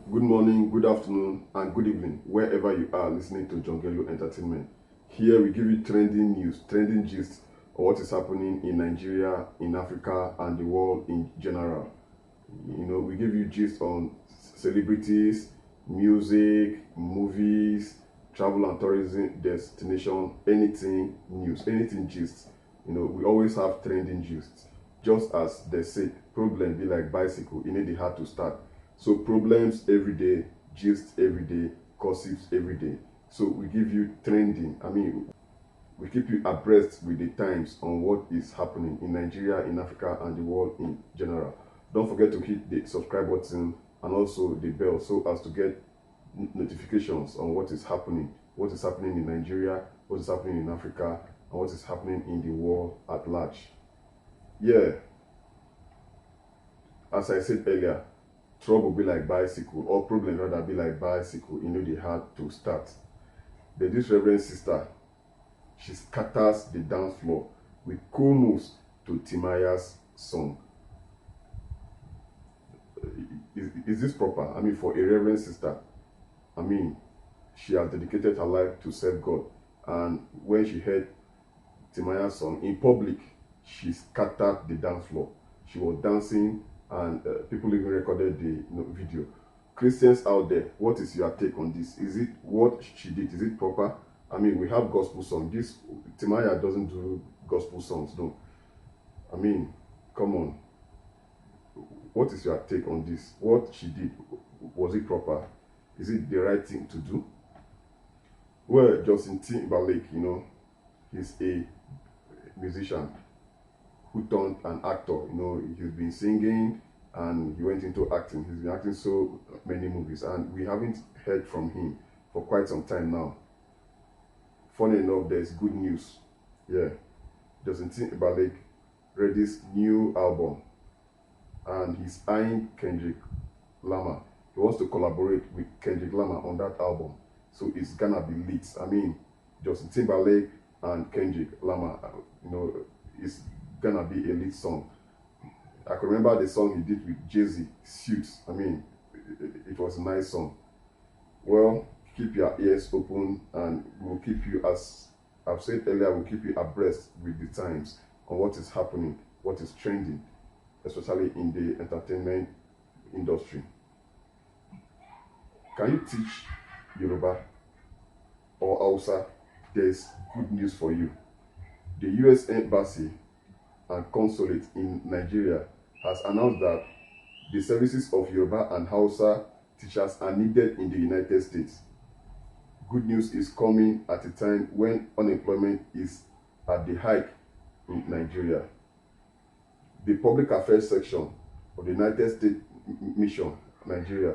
Good morning, good afternoon, and good evening, wherever you are listening to Jongelo Entertainment. Here we give you trending news, trending gist of what is happening in Nigeria, in Africa, and the world in general. We give you gist on celebrities, music, movies, travel and tourism destination, anything news, anything gist. We always have trending gist. Just as they say, problem be like bicycle, it need the hard to start. So problems every day, gist every day, gossips every day. So we give you trending. We keep you abreast with the times on what is happening in Nigeria, in Africa, and the world in general. Don't forget to hit the subscribe button and also the bell so as to get notifications on what is happening in Nigeria, what is happening in Africa, and what is happening in the world at large. Yeah, as I said earlier, trouble be like bicycle, or problem rather be like bicycle, they hard to start. But this reverend sister, she scatters the dance floor with cool moves to Timaya's song. Is this proper? For a reverend sister, she has dedicated her life to serve God. And when she heard Timaya's song in public, she scattered the dance floor. She was dancing, and people even recorded the video. Christians out there, what is your take on this? Is it what she did? Is it proper? We have gospel songs. This Timaya doesn't do gospel songs, no. Come on. What is your take on this? What she did, was it proper? Is it the right thing to do? Well, Justin Timberlake, he's a musician who turned an actor. He's been singing and he went into acting. He's been acting so many movies, and we haven't heard from him for quite some time now. Funny enough, there's good news. Yeah, Justin Timberlake released new album, and he's eyeing Kendrick Lamar. He wants to collaborate with Kendrick Lamar on that album, so it's gonna be lit. Justin Timberlake and Kendrick Lamar, it's gonna be a lit song. I can remember the song he did with Jay-Z, Suits. It was a nice song. Well, keep your ears open, and we'll keep you, as I've said earlier, we'll keep you abreast with the times on what is happening, what is trending, especially in the entertainment industry. Can you teach Yoruba or Hausa? There's good news for you. The US Embassy and Consulate in Nigeria has announced that the services of Yoruba and Hausa teachers are needed in the United States. Good news is coming at a time when unemployment is at the height in Nigeria. The Public Affairs section of the United States Mission Nigeria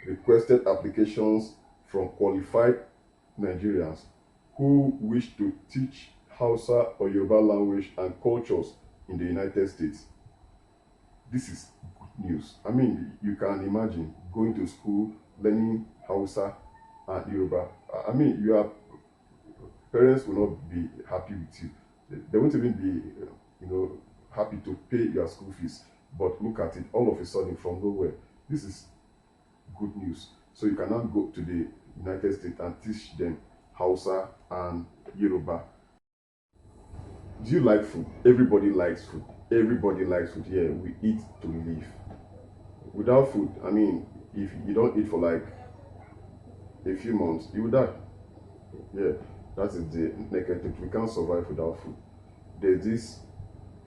requested applications from qualified Nigerians who wish to teach Hausa or Yoruba language and cultures in the United States. This is good news. You can imagine going to school, learning Hausa and Yoruba. Your parents will not be happy with you. They won't even be, happy to pay your school fees. But look at it, all of a sudden, from nowhere, this is good news. So you can now go to the United States and teach them Hausa and Yoruba. Do you like food? Everybody likes food. Everybody likes food. Yeah, we eat to live. Without food, if you don't eat for like a few months, you will die. Yeah, that is the naked truth. We can't survive without food. There's this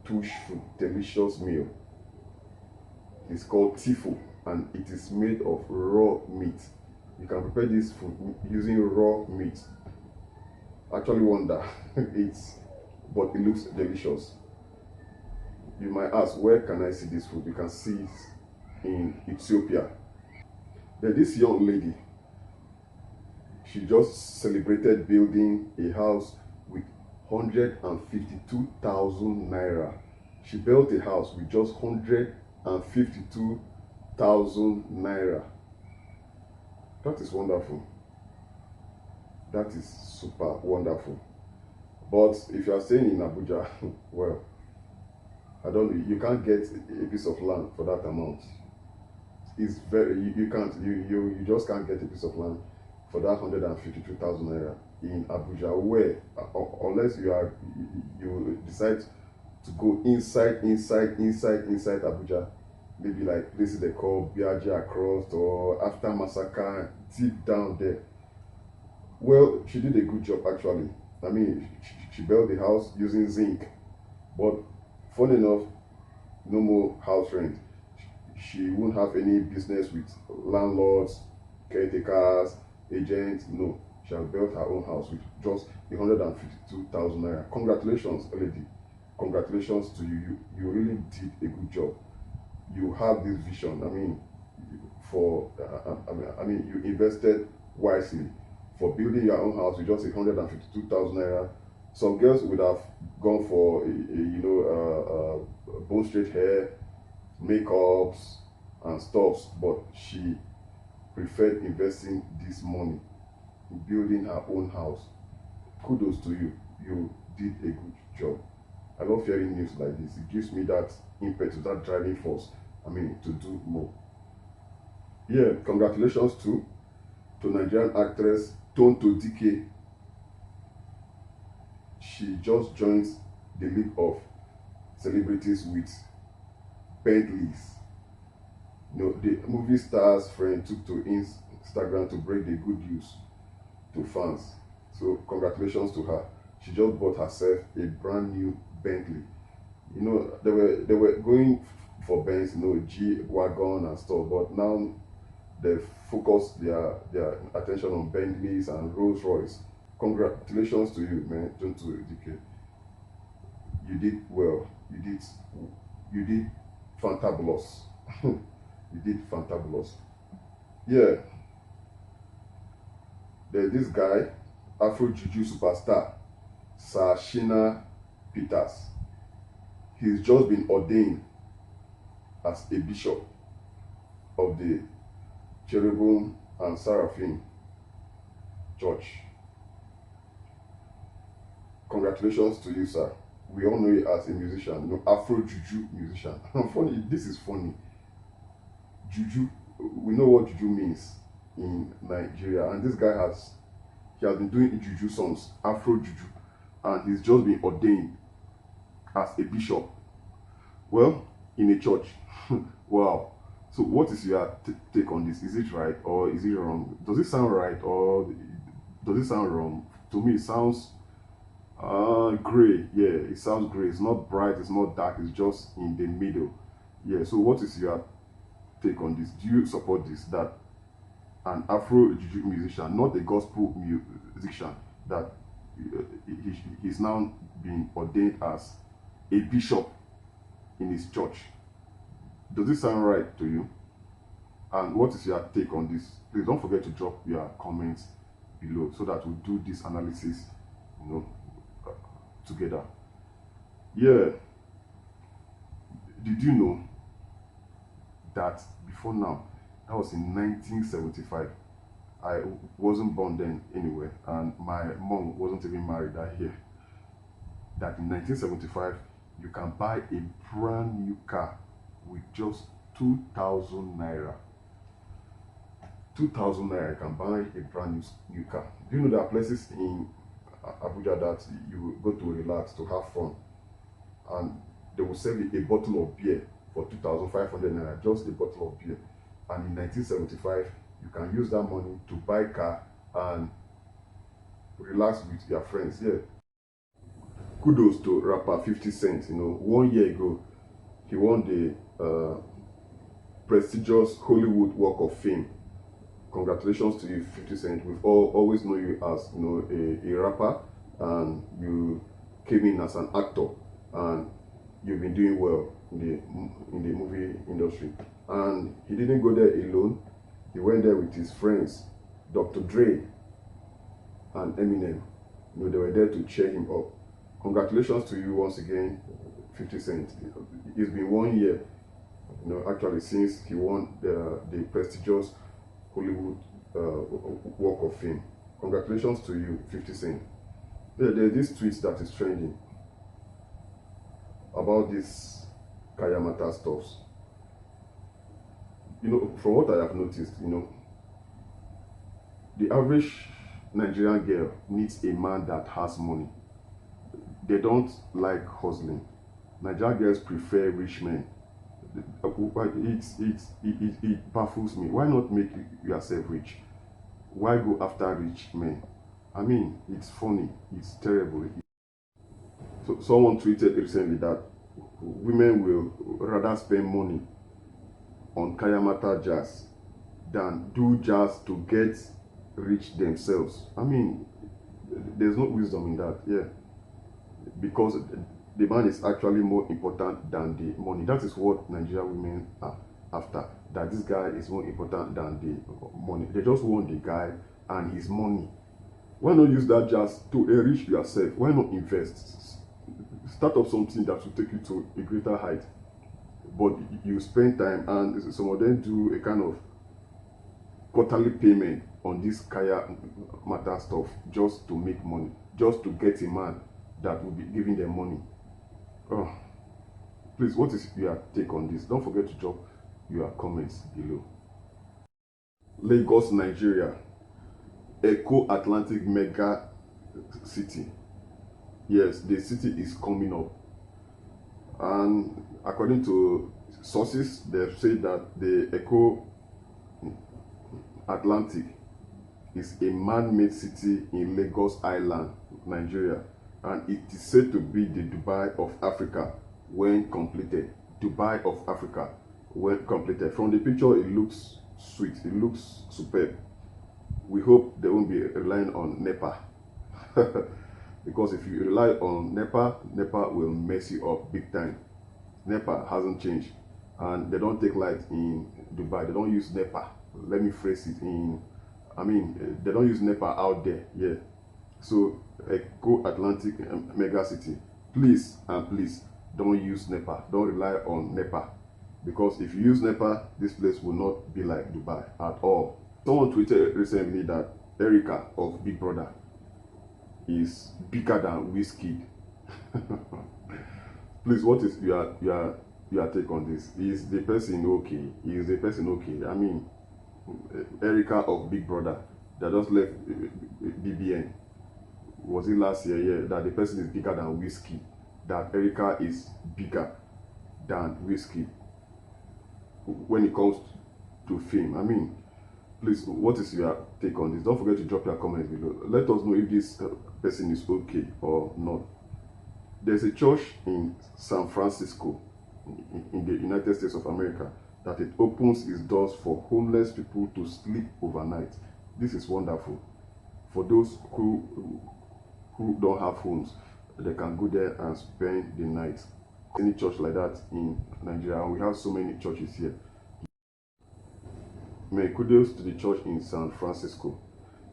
tush food, delicious meal. It's called tifo, and it is made of raw meat. You can prepare this food using raw meat. Actually wonder but it looks delicious. You might ask, where can I see this food? You can see it in Ethiopia. There's this young lady. She just celebrated building a house with 152,000 naira. She built a house with just 152,000 naira. That is wonderful. That is super wonderful. But if you are staying in Abuja, well, I don't know, you can't get a piece of land for that amount. is very, you can't, you just can't get a piece of land for that 152,000 naira in Abuja, where unless you decide to go inside Abuja, maybe like places they call Biaji Across or after Massacre, deep down there. Well, she did a good job actually. I mean, she built the house using zinc, but funny enough, no more house rent. She won't have any business with landlords, caretakers, agents. No, she has built her own house with just 152,000 naira. Congratulations, lady. Congratulations to you. You really did a good job. You have this vision. I mean, you invested wisely for building your own house with just 152,000 naira. Some girls would have gone for bone straight hair, makeups and stuffs, but she preferred investing this money in building her own house. Kudos to you. You did a good job. I love hearing news like this. It gives me that impetus, that driving force, to do more. Yeah, congratulations to Nigerian actress Tonto Dike. She just joins the league of celebrities with Bentleys. The movie star's friend took to Instagram to break the good news to fans. So congratulations to her. She just bought herself a brand new Bentley. They were going for Benz, G-Wagon and stuff, but now they focus their attention on Bentleys and Rolls Royce. Congratulations to you, man, Tonto Dike. You did well. You did fantabulous. You did fantabulous. Yeah. There's this guy, Afro Juju superstar, Sir Shina Peters. He's just been ordained as a bishop of the Cherubim and Seraphim Church. Congratulations to you, sir. We all know you as a musician, Afro Juju musician. Funny, this is funny. Juju, we know what Juju means in Nigeria, and this guy has been doing Juju songs, Afro Juju, and he's just been ordained as a bishop. Well, in a church. Wow. So what is your take on this? Is it right or is it wrong? Does it sound right or does it sound wrong? To me, it sounds gray. Yeah, it sounds gray. It's not bright, it's not dark, it's just in the middle. Yeah, so what is your take on this? Do you support this, that an Afro Juju musician, not a gospel musician, that he's now being ordained as a bishop in his church? Does this sound right to you? And what is your take on this? Please don't forget to drop your comments below so that we'll do this analysis, together. Yeah. Did you know that before now, that was in 1975, I wasn't born then anyway, and my mom wasn't even married that year, that in 1975 you can buy a brand new car with just 2,000 naira. 2,000 naira, you can buy a brand new car. Do you know there are places in Abuja that you go to relax, to have fun, and they will sell you a bottle of beer for 2,500 naira, just a bottle of beer. And in 1975, you can use that money to buy a car and relax with your friends. Yeah. Kudos to rapper 50 Cent. 1 year ago, he won the prestigious Hollywood Walk of Fame. Congratulations to you, 50 Cent. We've always known you as a rapper, and you came in as an actor, and you've been doing well in the movie industry. And he didn't go there alone. He went there with his friends, Dr. Dre and Eminem. They were there to cheer him up. Congratulations to you once again, 50 Cent. It's been 1 year, actually, since he won the prestigious Hollywood Walk of Fame. Congratulations to you, 50 Cent. There's this tweet that is trending about this Kayamata stuffs. from what I have noticed, the average Nigerian girl needs a man that has money. They don't like hustling. Nigerian girls prefer rich men. It baffles me. Why not make yourself rich? Why go after rich men? I mean, it's funny. It's terrible. So someone tweeted recently that women will rather spend money on Kayamata jazz than do jazz to get rich themselves. I mean, there's no wisdom in that. Yeah, because the man is actually more important than the money. That is what Nigerian women are after. That this guy is more important than the money. They just want the guy and his money. Why not use that just to enrich yourself? Why not invest? Start up something that will take you to a greater height. But you spend time, and some of them do a kind of quarterly payment on this Kaya matter stuff just to make money, just to get a man that will be giving them money. Oh, please, what is your take on this? Don't forget to drop your comments below. Lagos, Nigeria, Eco Atlantic mega city. Yes, the city is coming up, and according to sources, they've said that the Eco Atlantic is a man-made city in Lagos Island, Nigeria, and it is said to be the Dubai of Africa when completed. Dubai of Africa when completed. From the picture, it looks sweet. It looks superb. We hope they won't be relying on NEPA. Because if you rely on NEPA will mess you up big time. NEPA hasn't changed, and they don't take light in Dubai. They don't use NEPA. Let me phrase it they don't use NEPA out there. Yeah. So Eco Atlantic mega city, please and please don't use NEPA. Don't rely on NEPA, because if you use NEPA, this place will not be like Dubai at all. Someone tweeted recently that Erica of Big Brother is bigger than Wizkid. Please, what is your take on this? Is the person okay? Is the person okay? I mean, Erica of Big Brother that just left BBN, was it last year? Yeah, that the person is bigger than Wizkid. That Erica is bigger than Wizkid when it comes to fame. I mean, please, what is your take on this? Don't forget to drop your comments below. Let us know if this person is okay or not. There's a church in San Francisco, in the United States of America, that it opens its doors for homeless people to sleep overnight. This is wonderful. For those who don't have homes, they can go there and spend the night. Any church like that in Nigeria, and we have so many churches here. May kudos to the church in San Francisco.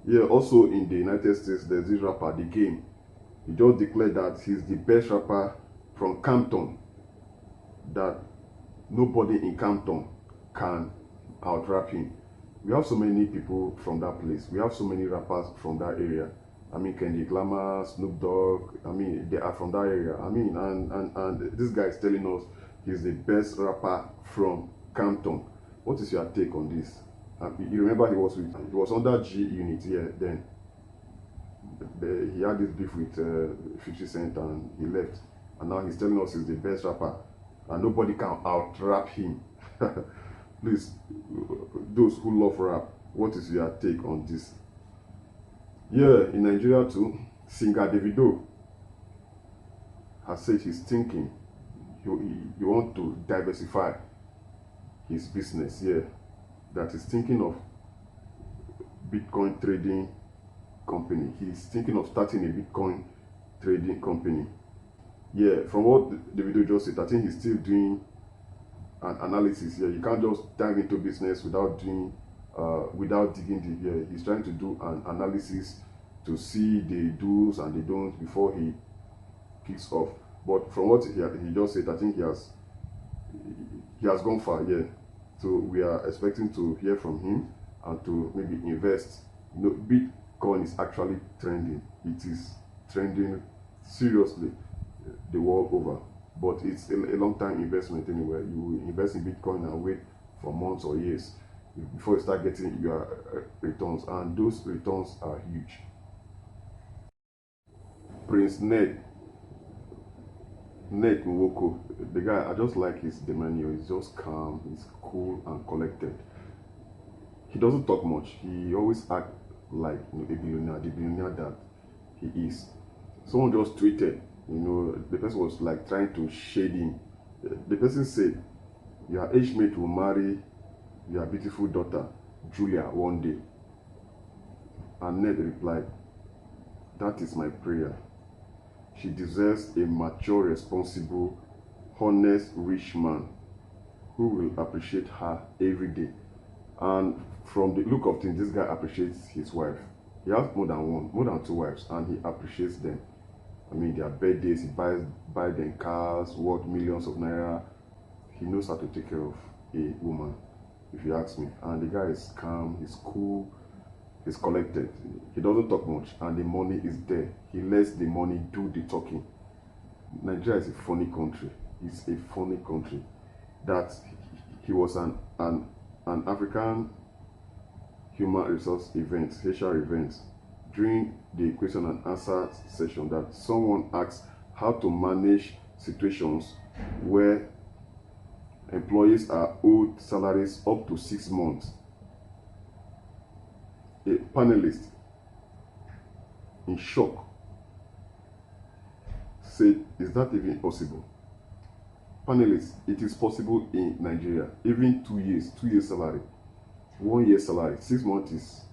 Yeah, also in the United States, there's this rapper, The Game. He just declared that he's the best rapper from Compton, that nobody in Compton can out-rap him. We have so many people from that place. We have so many rappers from that area. I mean, Kendrick Lamar, Snoop Dogg, I mean, they are from that area. I mean, and this guy is telling us he's the best rapper from Compton. What is your take on this? You remember he was under G Unit here then. He had this beef with 50 Cent and he left. And now he's telling us he's the best rapper and nobody can out-rap him. Please, those who love rap, what is your take on this? Yeah, in Nigeria too, singer Davido has said he's thinking he want to diversify his business. Yeah, that he's thinking of Bitcoin trading company. He's thinking of starting a Bitcoin trading company. Yeah, from what Davido just said, I think he's still doing an analysis here. You can't just dive into business without doing without digging deep. Yeah, he's trying to do an analysis to see the do's and the don'ts before he kicks off. But from what he just said, I think he has gone far. Yeah, so we are expecting to hear from him and to maybe invest. Bitcoin is actually trending. It is trending seriously the world over. But it's a long-time investment anyway. You invest in Bitcoin and wait for months or years before you start getting your returns, and those returns are huge. Prince Ned Nwoko, the guy, I just like his demeanor. He's just calm, he's cool and collected. He doesn't talk much. He always act like, you know, a billionaire, the billionaire that he is. Someone just tweeted, you know, the person was like trying to shade him. The person said, your age mate will marry your beautiful daughter, Julia, one day. And Ned replied, that is my prayer. She deserves a mature, responsible, honest, rich man who will appreciate her every day. And from the look of things, this guy appreciates his wife. He has more than two wives, and he appreciates them. I mean, their birthdays, he buy them cars worth millions of naira. He knows how to take care of a woman, if you ask me. And the guy is calm, he's cool, he's collected. He doesn't talk much, and the money is there. He lets the money do the talking. Nigeria is a funny country. It's a funny country. That he was an African human resource event, HR event, during the question and answer session, that someone asked how to manage situations where employees are owed salaries up to 6 months. A panelist, in shock, said, is that even possible? Panelists, it is possible in Nigeria. Even 2 years salary, 1 year salary, 6 months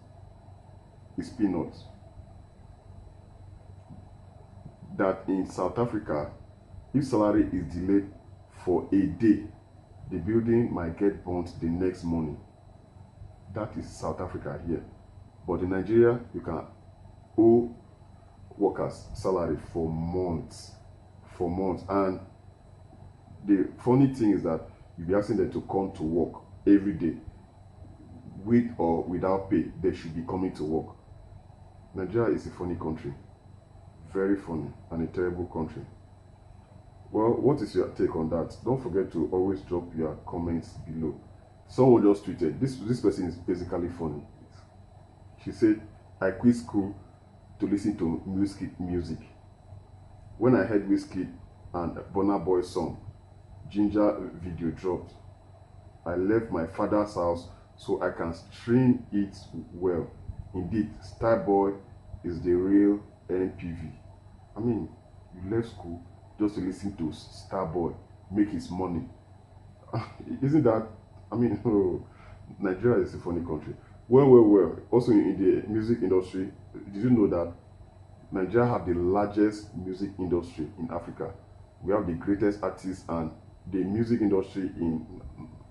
is peanuts. That in South Africa, if salary is delayed for a day, the building might get burnt the next morning. That is South Africa here. But in Nigeria, you can owe workers salary for months. And the funny thing is that you'll be asking them to come to work every day, with or without pay. They should be coming to work. Nigeria is a funny country, very funny, and a terrible country. Well, what is your take on that? Don't forget to always drop your comments below. Someone just tweeted, this person is basically funny. She said, I quit school to listen to music. When I heard Wizkid and Burna Boy's song, Ginger video dropped, I left my father's house so I can stream it well. Indeed, Starboy is the real NPV. I mean, you left school just to listen to Starboy make his money. Isn't that, I mean, oh, Nigeria is a funny country. Well. Also in the music industry, did you know that Nigeria have the largest music industry in Africa? We have the greatest artists, and the music industry in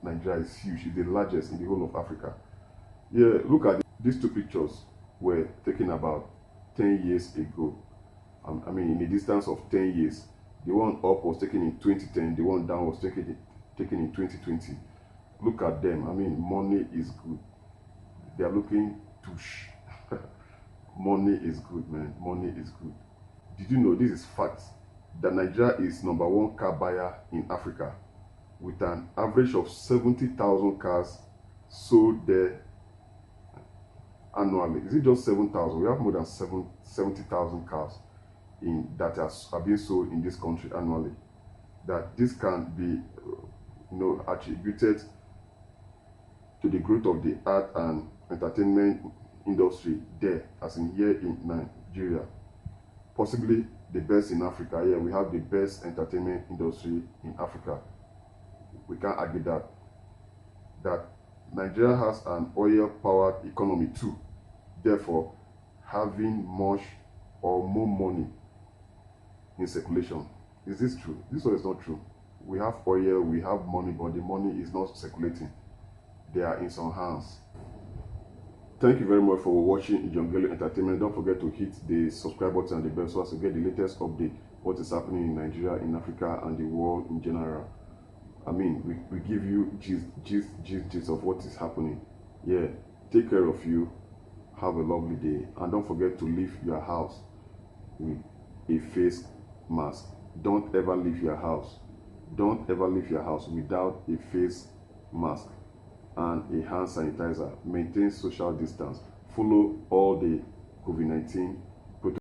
Nigeria is huge. It's the largest in the whole of Africa. Yeah, look at these two pictures were taken about 10 years ago. I mean, in a distance of 10 years. The one up was taken in 2010, the one down was taken in 2020. Look at them. I mean, money is good. They are looking touche. Money is good, man. Money is good. Did you know, this is fact, that Nigeria is #1 car buyer in Africa, with an average of 70,000 cars sold there annually? Is it just 7,000? We have more than 70,000 cars that are being sold in this country annually. That this can be, attributed to the growth of the art and entertainment industry there, as in here in Nigeria. Possibly the best in Africa. Yeah, we have the best entertainment industry in Africa. We can't argue that. That Nigeria has an oil-powered economy too. Therefore, having much or more money in circulation. Is this true? This one is not true. We have oil, we have money, but the money is not circulating. They are in some hands. Thank you very much for watching Ijongelu Entertainment. Don't forget to hit the subscribe button and the bell so as to get the latest update, what is happening in Nigeria, in Africa, and the world in general. I mean, we give you gist of what is happening. Yeah, take care of you. Have a lovely day. And don't forget to leave your house with a face mask. Don't ever leave your house. Don't ever leave your house without a face mask. and a hand sanitizer, maintain social distance, follow all the COVID-19